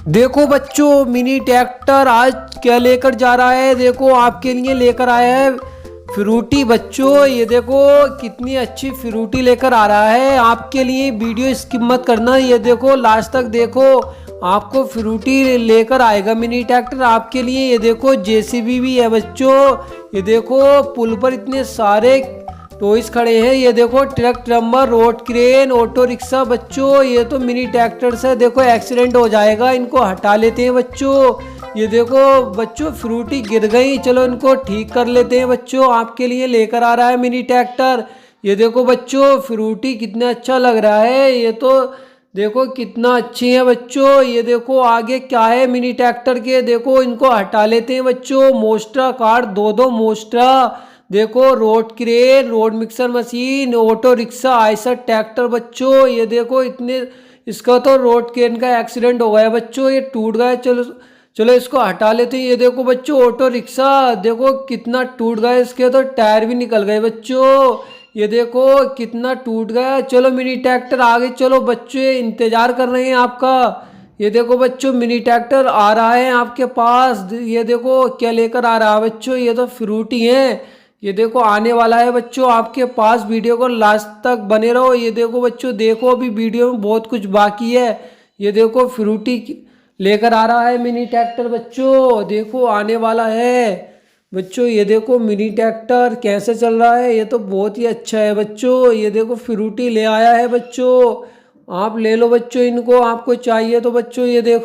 देखो बच्चों, mini tractor आज क्या लेकर जा रहा है। देखो आपके लिए लेकर आया है फ्रूटी। बच्चों ये देखो कितनी अच्छी फ्रूटी लेकर आ रहा है आपके लिए। वीडियो स्किप मत करना, ये देखो लास्ट तक देखो। आपको फ्रूटी लेकर आएगा मिनी ट्रैक्टर आपके लिए। ये देखो जेसीबी भी है बच्चों। ये देखो पुल पर इतने सारे टॉयज खड़े हैं। ये देखो ट्रक, ट्रम्बर, रोड क्रेन, ऑटो रिक्शा। बच्चों ये तो मिनी ट्रैक्टर से देखो एक्सीडेंट हो जाएगा, इनको हटा लेते हैं बच्चों। ये देखो बच्चों फ्रूटी गिर गई, चलो इनको ठीक कर लेते हैं बच्चों। आपके लिए लेकर आ रहा है मिनी ट्रैक्टर। ये देखो बच्चों फ्रूटी कितना अच्छा लग रहा है। ये तो देखो कितना अच्छी है बच्चों। ये देखो आगे क्या है मिनी ट्रैक्टर के, देखो इनको हटा लेते हैं बच्चों। मोस्ट्रा कार, दो मोस्ट्रा। देखो road crane, road mixer machine, auto rickshaw, Eicher tractor. बच्चों ये देखो इतने, इसका तो रोड क्रेन का एक्सीडेंट हो गया बच्चों, ये टूट गया। चलो चलो इसको हटा लेते हैं। ये देखो बच्चों ऑटो रिक्शा, देखो कितना टूट गया, इसके तो टायर भी निकल गए बच्चों। ये देखो कितना टूट गया। चलो मिनी ट्रैक्टर आगे चलो बच्चों, इंतजार कर रहे हैं आपका। ये देखो बच्चों मिनी ट्रैक्टर आ रहा है आपके पास। ये देखो क्या लेकर आ रहा है बच्चों, ये तो फ्रूटी है। ये देखो आने वाला है बच्चों आपके पास। वीडियो को लास्ट तक बने रहो। ये देखो बच्चों, देखो अभी वीडियो में बहुत कुछ बाकी है। ये देखो फ्रूटी लेकर आ रहा है मिनी ट्रैक्टर बच्चों, देखो आने वाला है बच्चों। ये देखो मिनी ट्रैक्टर कैसे चल रहा है, ये तो बहुत ही अच्छा है बच्चों। ये देखो फ्रूटी ले आया है बच्चों, आप ले लो बच्चों इनको, आपको चाहिए तो बच्चों। ये देखो